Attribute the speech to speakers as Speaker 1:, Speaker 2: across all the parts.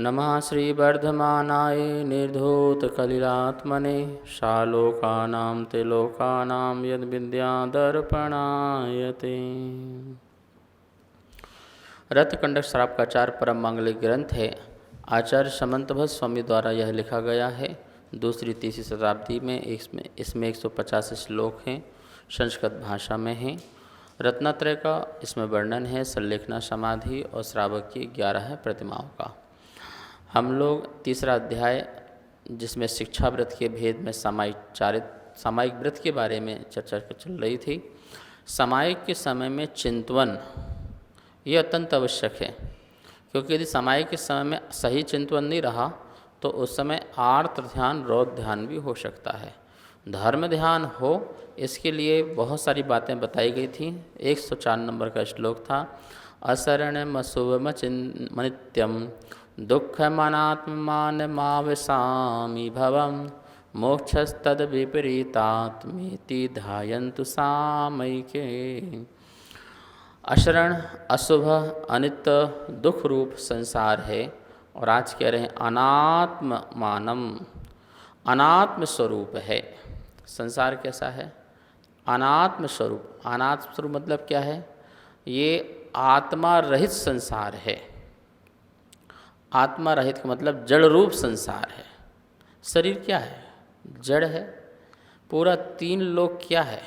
Speaker 1: नमः श्रीवर्धमानाय निर्धूतकलिलात्मने शालोकानां त्रिलोकानां यद्विद्यादर्पणायते। रत्नकंडक श्रावकाचार परम मांगलिक ग्रंथ है। आचार्य समंतभद्र स्वामी द्वारा यह लिखा गया है। दूसरी तीसरी शताब्दी में इसमें 150 श्लोक हैं, संस्कृत भाषा में हैं। रत्नात्रय का इसमें वर्णन है, संलेखना समाधि और श्रावक की 11 प्रतिमाओं का। हम लोग तीसरा अध्याय जिसमें शिक्षा व्रत के भेद में सामायिक व्रत के बारे में चर्चा चल रही थी। सामायिक के समय में चिंतवन ये अत्यंत आवश्यक है, क्योंकि यदि सामायिक के समय में सही चिंतवन नहीं रहा तो उस समय आर्त ध्यान रौद्र ध्यान भी हो सकता है। धर्म ध्यान हो, इसके लिए बहुत सारी बातें बताई गई थी। 104 नंबर का श्लोक था, असरणमशुभमचिन्त्यम दुःखमनात्मानमावसामि भवम मोक्षस्तद विपरीतात्मेति ध्यायन्तु सामयिके। अशरण, अशुभ, अनित्य, दुख रूप संसार है। और आज कह रहे हैं अनात्म मानम, अनात्म स्वरूप है। संसार कैसा है? अनात्म स्वरूप। अनात्म स्वरूप मतलब क्या है? ये आत्मा रहित संसार है। आत्मा रहित का मतलब जड़ रूप संसार है। शरीर क्या है? जड़ है। पूरा 3 लोक क्या है?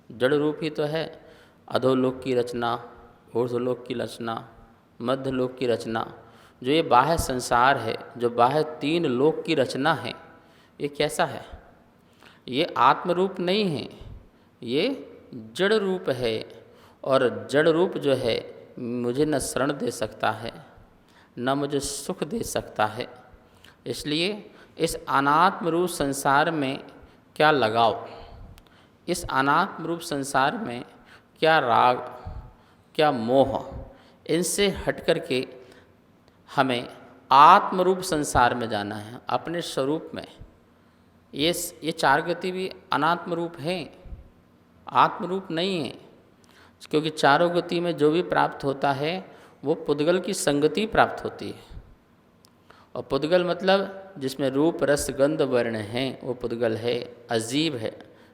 Speaker 1: जड़ रूप ही तो है। अधोलोक की रचना, ऊर्ध्वलोक की रचना, मध्यलोक की रचना। जो ये बाह्य संसार है, जो बाह्य 3 लोक की रचना है, ये कैसा है? ये आत्मरूप नहीं है, ये जड़ रूप है। और जड़ रूप जो है मुझे न शरण दे सकता है, न मुझे सुख दे सकता है। इसलिए इस अनात्म रूप संसार में क्या लगाव, इस अनात्म रूप संसार में क्या राग, क्या मोह, इनसे हट कर के हमें आत्मरूप संसार में जाना है, अपने स्वरूप में। ये 4 गति भी अनात्म रूप हैं, आत्मरूप नहीं है। क्योंकि चारों गति में जो भी प्राप्त होता है वो पुद्गल की संगति प्राप्त होती है। और पुद्गल मतलब जिसमें रूप रस गंध वर्ण हैं, वो पुद्गल है। अजीब है,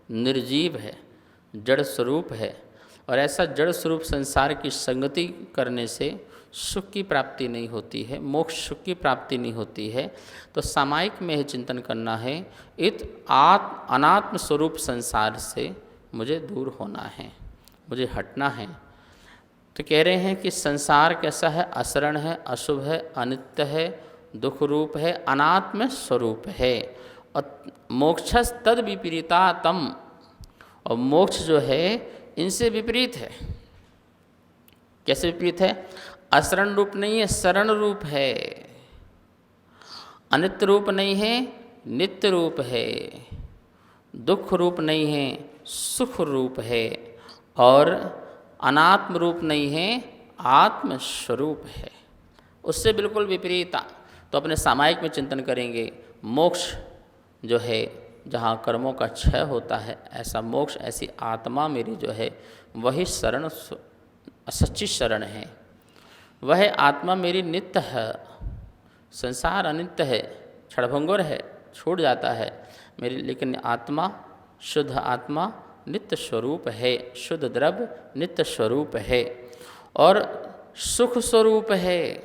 Speaker 1: निर्जीव है, जड़ स्वरूप है। और ऐसा जड़ स्वरूप संसार की संगति करने से सुख की प्राप्ति नहीं होती है, मोक्ष सुख की प्राप्ति नहीं होती है। तो सामायिक में ही चिंतन करना है, अनात्म स्वरूप संसार से मुझे दूर होना है, मुझे हटना है। तो कह रहे हैं कि संसार कैसा है? असरण है, अशुभ है, अनित्य है, दुख रूप है, अनात्म स्वरूप है। और मोक्षस तद विपरीतातम, और मोक्ष जो है इनसे विपरीत है। कैसे विपरीत है? असरण रूप नहीं है, शरण रूप है। अनित्य रूप नहीं है, नित्य रूप है। दुख रूप नहीं है, सुख रूप है। और अनात्म रूप नहीं है, आत्म स्वरूप है। उससे बिल्कुल विपरीत। तो अपने सामायिक में चिंतन करेंगे, मोक्ष जो है जहाँ कर्मों का क्षय होता है, ऐसा मोक्ष, ऐसी आत्मा मेरी जो है वही शरण, सच्ची शरण है। वह आत्मा मेरी नित्य है। संसार अनित्य है, क्षणभंगुर है, छूट जाता है मेरी, लेकिन आत्मा, शुद्ध आत्मा नित्य स्वरूप है, शुद्ध द्रव्य नित्य स्वरूप है और सुख स्वरूप है।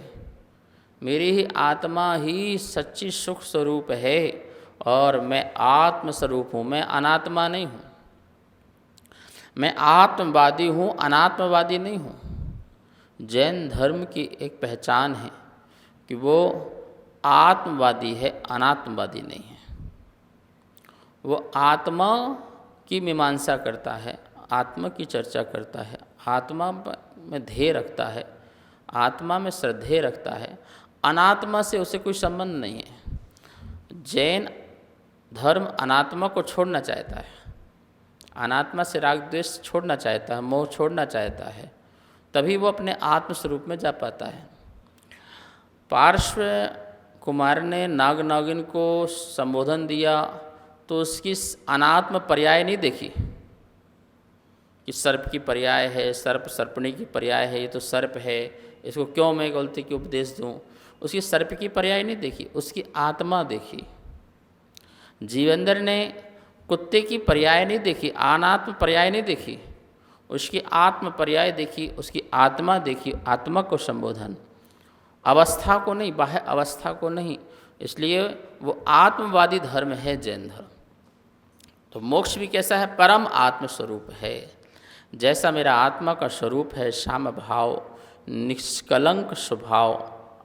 Speaker 1: मेरी ही आत्मा ही सच्ची सुख स्वरूप है और मैं आत्म स्वरूप हूँ, मैं अनात्मा नहीं हूँ। मैं आत्मवादी हूँ, अनात्मवादी नहीं हूँ। जैन धर्म की एक पहचान है कि वो आत्मवादी है, अनात्मवादी नहीं है। वो आत्मा की मीमांसा करता है, आत्मा की चर्चा करता है, आत्मा में ध्येय रखता है, आत्मा में श्रद्धेय रखता है। अनात्मा से उसे कोई संबंध नहीं है। जैन धर्म अनात्मा को छोड़ना चाहता है, अनात्मा से राग द्वेष छोड़ना चाहता है, मोह छोड़ना चाहता है, तभी वो अपने आत्मस्वरूप में जा पाता है। पार्श्व कुमार ने नाग नागिन को संबोधन दिया तो उसकी अनात्म पर्याय नहीं देखी कि सर्प की पर्याय है, सर्प सर्पणी की पर्याय है, ये तो सर्प है, इसको क्यों मैं गलती की उपदेश दूं। उसकी सर्प की पर्याय नहीं देखी, उसकी आत्मा देखी। जीवेंद्र ने कुत्ते की पर्याय नहीं देखी, अनात्म पर्याय नहीं देखी, उसकी आत्म पर्याय देखी, उसकी आत्मा देखी, आत्मा को संबोधन, अवस्था को नहीं, बाह्य अवस्था को नहीं। इसलिए वो आत्मवादी धर्म है जैन धर्म। तो मोक्ष भी कैसा है? परम आत्म स्वरूप है। जैसा मेरा आत्मा का स्वरूप है, शाम भाव, निष्कलंक स्वभाव,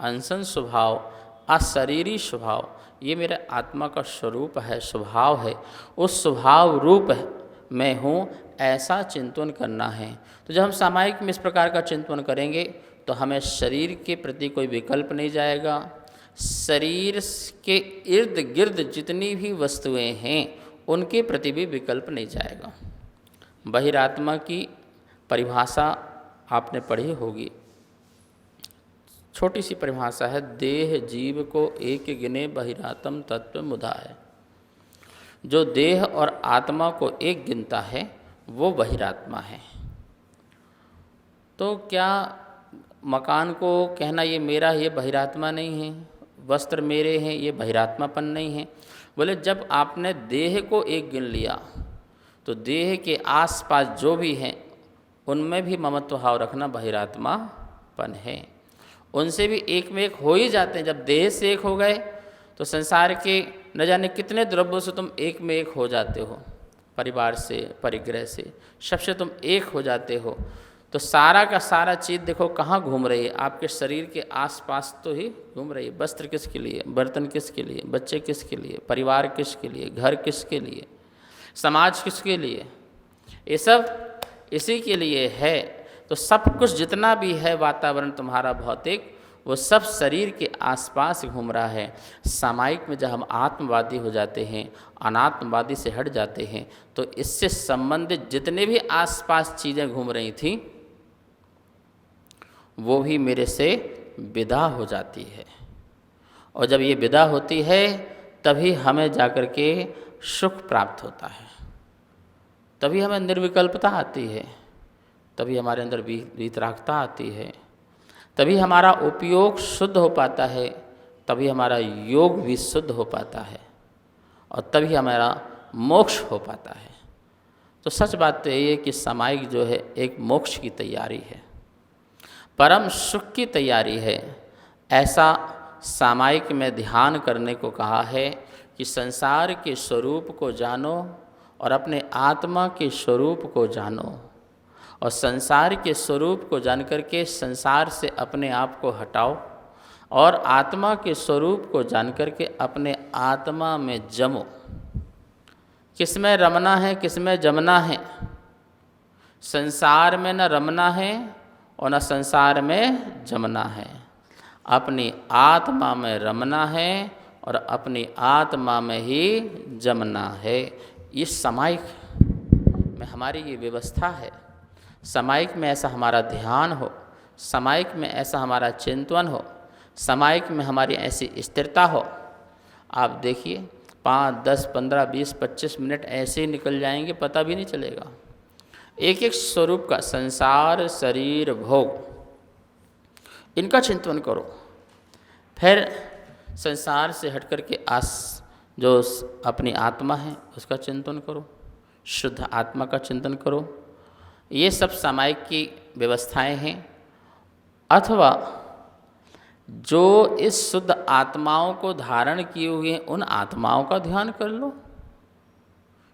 Speaker 1: अनशन स्वभाव, अशरीरी स्वभाव, ये मेरे आत्मा का स्वरूप है, स्वभाव है। उस स्वभाव रूप मैं हूँ, ऐसा चिंतन करना है। तो जब हम सामायिक में इस प्रकार का चिंतन करेंगे तो हमें शरीर के प्रति कोई विकल्प नहीं जाएगा। शरीर के इर्द गिर्द जितनी भी वस्तुएं हैं उनके प्रति भी विकल्प नहीं जाएगा। बहिरात्मा की परिभाषा आपने पढ़ी होगी, छोटी सी परिभाषा है, देह जीव को एक गिने बहिरात्म तत्व मुदा है। जो देह और आत्मा को एक गिनता है वो बहिरात्मा है। तो क्या मकान को कहना ये मेरा, ये बहिरात्मा नहीं है? वस्त्र मेरे हैं, ये बहिरात्मापन नहीं है? बोले जब आपने देह को एक गिन लिया तो देह के आसपास जो भी हैं उनमें भी ममत्व भाव रखना बहिरात्मापन है। उनसे भी एक में एक हो ही जाते हैं। जब देह से एक हो गए तो संसार के न जाने कितने द्रव्यों से तुम एक में एक हो जाते हो, परिवार से, परिग्रह से, सबसे तुम एक हो जाते हो। तो सारा का सारा चीज़ देखो कहाँ घूम रही है? आपके शरीर के आसपास तो ही घूम रही है। वस्त्र किसके लिए? बर्तन किसके लिए? बच्चे किसके लिए? परिवार किसके लिए? घर किसके लिए? समाज किसके लिए? ये सब इसी के लिए है। तो सब कुछ जितना भी है वातावरण तुम्हारा भौतिक, वो सब शरीर के आसपास घूम रहा है। सामायिक में जब हम आत्मवादी हो जाते हैं, अनात्मवादी से हट जाते हैं, तो इससे संबंधित जितने भी आसपास चीज़ें घूम रही थी वो भी मेरे से विदा हो जाती है। और जब ये विदा होती है तभी हमें जाकर के सुख प्राप्त होता है, तभी हमें निर्विकल्पता आती है, तभी हमारे अंदर वीतरागता आती है, तभी हमारा उपयोग शुद्ध हो पाता है, तभी हमारा योग भी शुद्ध हो पाता है, और तभी हमारा मोक्ष हो पाता है। तो सच बात तो यही है कि सामायिक जो है एक मोक्ष की तैयारी है, परम सुख की तैयारी है। ऐसा सामायिक में ध्यान करने को कहा है कि संसार के स्वरूप को जानो और अपने आत्मा के स्वरूप को जानो, और संसार के स्वरूप को जानकर के संसार से अपने आप को हटाओ, और आत्मा के स्वरूप को जानकर के अपने आत्मा में जमो। किसमें रमना है, किसमें जमना है? संसार में न रमना है और न संसार में जमना है, अपनी आत्मा में रमना है और अपनी आत्मा में ही जमना है। इस सामायिक में हमारी ये व्यवस्था है। सामायिक में ऐसा हमारा ध्यान हो, सामायिक में ऐसा हमारा चिंतन हो, सामायिक में हमारी ऐसी स्थिरता हो। आप देखिए 5, 10, 15, 20, 25 मिनट ऐसे ही निकल जाएंगे, पता भी नहीं चलेगा। एक एक स्वरूप का, संसार, शरीर, भोग, इनका चिंतन करो। फिर संसार से हट कर के जो अपनी आत्मा है उसका चिंतन करो, शुद्ध आत्मा का चिंतन करो। ये सब सामायिक की व्यवस्थाएं हैं। अथवा जो इस शुद्ध आत्माओं को धारण किए हुए हैं उन आत्माओं का ध्यान कर लो।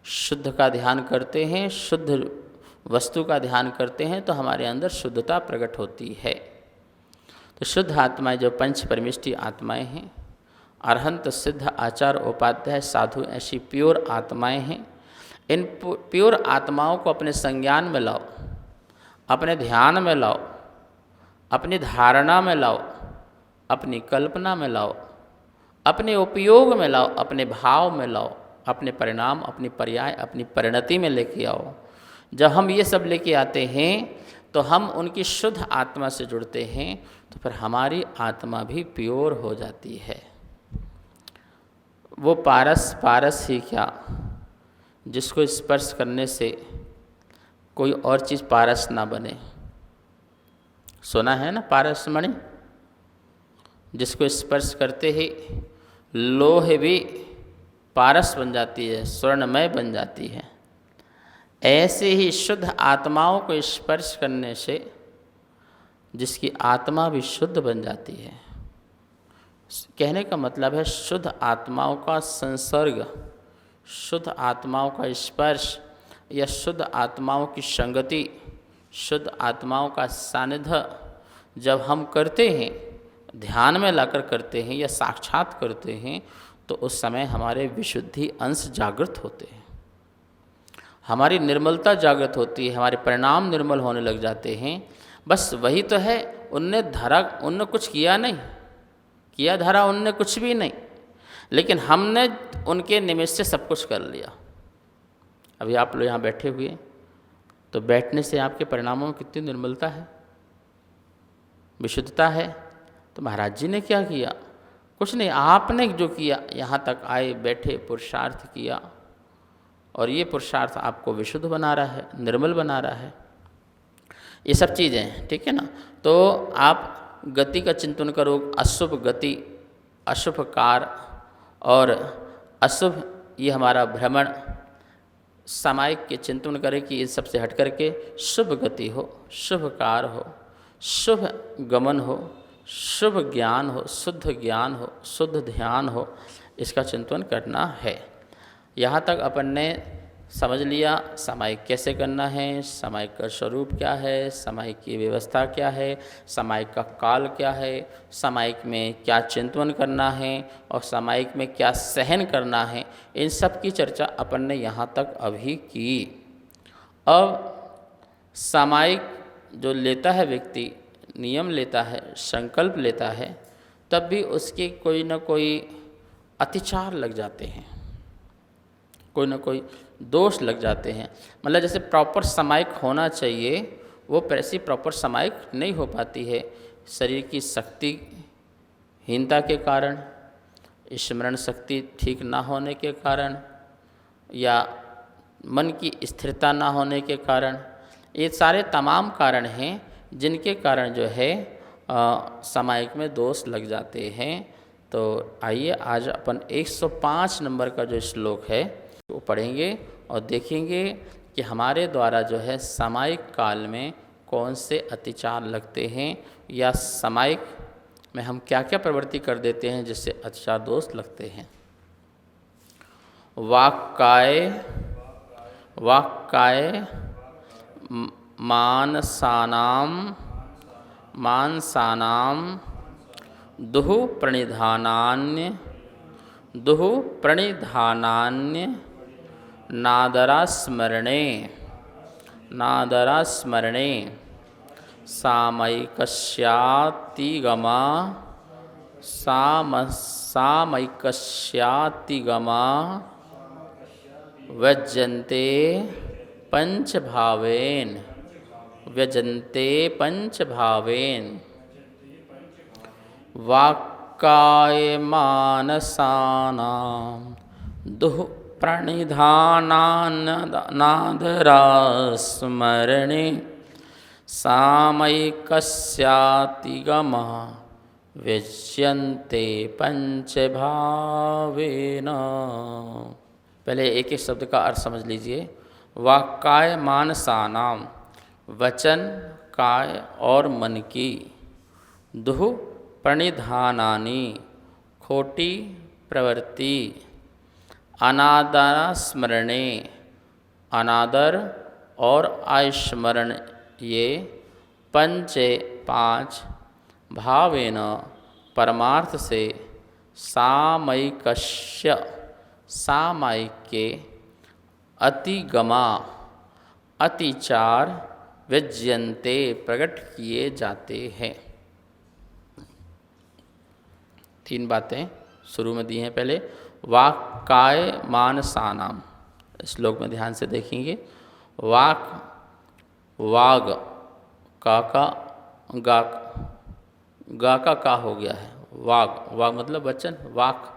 Speaker 1: शुद्ध का ध्यान करते हैं, शुद्ध वस्तु का ध्यान करते हैं तो हमारे अंदर शुद्धता प्रकट होती है। तो शुद्ध आत्माएं जो पंच परमिष्टि आत्माएं हैं, अरहंत, सिद्ध, आचार, उपाध्याय, साधु, ऐसी प्योर आत्माएं हैं। इन प्योर आत्माओं को अपने संज्ञान में लाओ, अपने ध्यान में लाओ, अपनी धारणा में लाओ, अपनी कल्पना में लाओ, अपने उपयोग में लाओ, अपने भाव में लाओ, अपने परिणाम, अपनी पर्याय, अपनी परिणति में लेके आओ। जब हम ये सब लेके आते हैं तो हम उनकी शुद्ध आत्मा से जुड़ते हैं, तो फिर हमारी आत्मा भी प्योर हो जाती है। वो पारस ही क्या, जिसको स्पर्श करने से कोई और चीज़ पारस ना बने। सुना है ना पारस मणि? जिसको स्पर्श करते ही लोह भी पारस बन जाती है, स्वर्णमय बन जाती है। ऐसे ही शुद्ध आत्माओं को स्पर्श करने से जिसकी आत्मा भी शुद्ध बन जाती है। कहने का मतलब है शुद्ध आत्माओं का संसर्ग, शुद्ध आत्माओं का स्पर्श या शुद्ध आत्माओं की संगति, शुद्ध आत्माओं का सानिध्य जब हम करते हैं, ध्यान में लाकर करते हैं या साक्षात करते हैं, तो उस समय हमारे विशुद्धि अंश जागृत होते हैं, हमारी निर्मलता जागृत होती है, हमारे परिणाम निर्मल होने लग जाते हैं। बस वही तो है, उनने कुछ किया नहीं, किया धरा उनने कुछ भी नहीं, लेकिन हमने उनके निमित्त से सब कुछ कर लिया। अभी आप लोग यहाँ बैठे हुए, तो बैठने से आपके परिणामों में कितनी निर्मलता है, विशुद्धता है। तो महाराज जी ने क्या किया? कुछ नहीं, आपने जो किया, यहाँ तक आए, बैठे, पुरुषार्थ किया, और ये पुरुषार्थ आपको विशुद्ध बना रहा है, निर्मल बना रहा है। ये सब चीज़ें हैं, ठीक है ना। तो आप गति का चिंतन करो, अशुभ गति, अशुभ कार्य और अशुभ ये हमारा भ्रमण, सामायिक के चिंतन करें कि इस सबसे हट करके शुभ गति हो, शुभ कार्य हो, शुभ गमन हो, शुभ ज्ञान हो, शुद्ध ज्ञान हो, शुद्ध ध्यान हो, इसका चिंतन करना है। यहाँ तक अपन ने समझ लिया सामायिक कैसे करना है, सामायिक का स्वरूप क्या है, सामायिक की व्यवस्था क्या है, सामायिक का काल क्या है, सामायिक में क्या चिंतन करना है और सामायिक में क्या सहन करना है। इन सब की चर्चा अपन ने यहाँ तक अभी की। अब सामायिक जो लेता है व्यक्ति, नियम लेता है, संकल्प लेता है, तब भी उसके कोई न कोई अतिचार लग जाते हैं, कोई न कोई दोष लग जाते हैं। मतलब जैसे प्रॉपर समायिक होना चाहिए, वो ऐसी प्रॉपर समायिक नहीं हो पाती है। शरीर की शक्तिहीनता के कारण, स्मरण शक्ति ठीक ना होने के कारण, या मन की स्थिरता ना होने के कारण, ये सारे तमाम कारण हैं जिनके कारण जो है समायिक में दोष लग जाते हैं। तो आइए आज अपन 105 नंबर का जो श्लोक है वो पढ़ेंगे और देखेंगे कि हमारे द्वारा जो है सामायिक काल में कौन से अतिचार लगते हैं, या सामायिक में हम क्या क्या प्रवृत्ति कर देते हैं जिससे अतिचार दोष लगते हैं। वाक्काय मानसानाम दुः प्रणिधानान्य नादरास्मरणे सामैकस्यातिगमा व्यज्यन्ते पंचभावेन वाक्कायमानसानां दुः प्रणिधानादरास्मरणे सामैकस्यातिगमा व्यज्यन्ते पंचभावेन। पहले एक एक शब्द का अर्थ समझ लीजिए। वाक्काय मानसानाम, वचन, काय और मन की, दुः प्रणिधानानि, खोटी प्रवृत्ति, अनादर स्मरणे, अनादर और आस्मरण, ये पाँच भावेन परमार्थ से सामयिकस्य, सामायिक के, अतिगमा अतिचार व्यज्यन्ते प्रकट किए जाते हैं। 3 बातें शुरू में दी हैं। पहले वाक्काय मानसानाम, श्लोक में ध्यान से देखेंगे। वाक, वाग, गा का हो गया है, वाग मतलब वचन, वाक।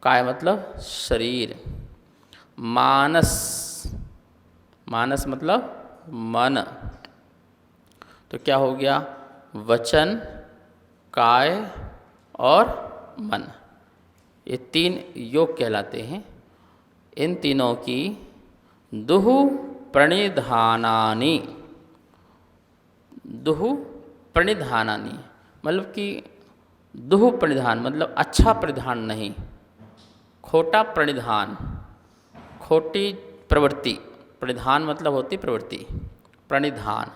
Speaker 1: काय मतलब शरीर। मानस मतलब मन। तो क्या हो गया? वचन, काय और मन, ये तीन योग कहलाते हैं। इन तीनों की दुहु प्रणिधानानि, दुहु प्रणिधानानि मतलब कि दुहु प्रणिधान मतलब अच्छा परिधान नहीं, खोटा प्रणिधान, खोटी प्रवृत्ति। परिधान मतलब होती प्रवृत्ति, प्रणिधान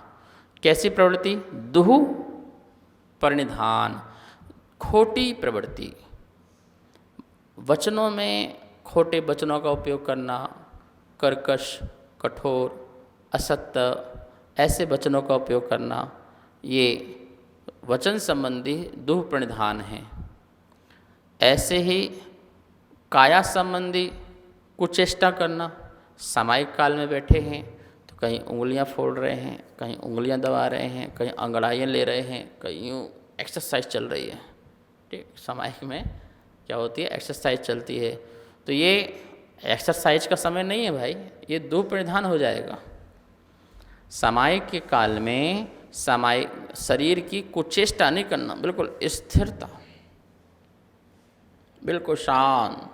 Speaker 1: कैसी प्रवृत्ति? दुहु प्रणिधान, खोटी प्रवृत्ति। वचनों में खोटे वचनों का उपयोग करना, कर्कश, कठोर, असत्य ऐसे वचनों का उपयोग करना, ये वचन संबंधी दुष्प्रणिधान हैं। ऐसे ही काया संबंधी कुचेष्टा करना, सामायिक काल में बैठे हैं तो कहीं उंगलियां फोड़ रहे हैं, कहीं उंगलियां दबा रहे हैं, कहीं अंगड़ाइयाँ ले रहे हैं, कहीं यूँ एक्सरसाइज चल रही है। ठीक, सामायिक में क्या होती है? एक्सरसाइज चलती है। तो ये एक्सरसाइज का समय नहीं है भाई, ये दुष्प्रणिधान हो जाएगा। सामायिक के काल में सामायिक शरीर की कुचेष्टा नहीं करना, बिल्कुल स्थिरता, बिल्कुल शांत,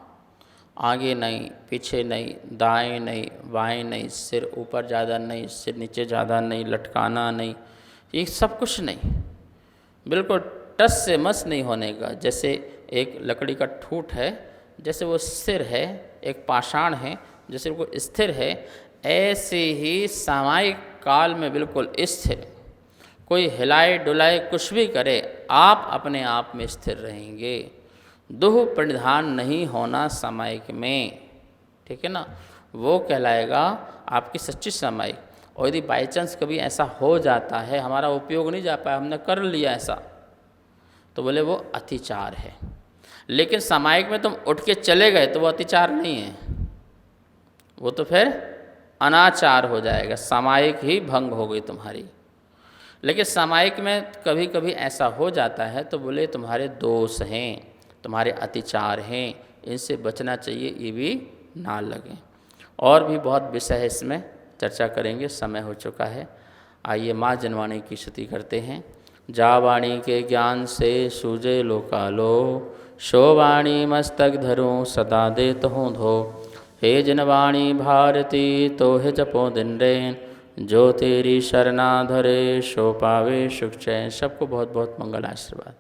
Speaker 1: आगे नहीं, पीछे नहीं, दाएं नहीं, बाएं नहीं, सिर ऊपर ज़्यादा नहीं, सिर नीचे ज़्यादा नहीं, लटकाना नहीं, ये सब कुछ नहीं, बिल्कुल टस से मस नहीं होने का। जैसे एक लकड़ी का ठूठ है, जैसे वो स्थिर है, एक पाषाण है, जैसे वो स्थिर है, ऐसे ही सामायिक काल में बिल्कुल स्थिर। कोई हिलाए डुलाए कुछ भी करे, आप अपने आप में स्थिर रहेंगे। दुह परिधान नहीं होना सामायिक में, ठीक है ना, वो कहलाएगा आपकी सच्ची सामायिक। और यदि बाई चांस कभी ऐसा हो जाता है, हमारा उपयोग नहीं जा पाया, हमने कर लिया ऐसा, तो बोले वो अतिचार है। लेकिन सामायिक में तुम उठ के चले गए तो वो अतिचार नहीं है, वो तो फिर अनाचार हो जाएगा, सामायिक ही भंग हो गई तुम्हारी। लेकिन सामायिक में कभी कभी ऐसा हो जाता है तो बोले तुम्हारे दोष हैं, तुम्हारे अतिचार हैं, इनसे बचना चाहिए, ये भी ना लगे। और भी बहुत विषय है, इसमें चर्चा करेंगे, समय हो चुका है। आइए माँ जनवाणी की स्तुति करते हैं। जा वाणी के ज्ञान से सूझे लोकालो, शो वाणी मस्तक धरूं सदा देत हूँ धो। हे जनवाणी भारती तो हे जपो दिन रैन, जो तेरी शरणा धरे सो पावे सुख चैन। सबको बहुत बहुत मंगल आशीर्वाद।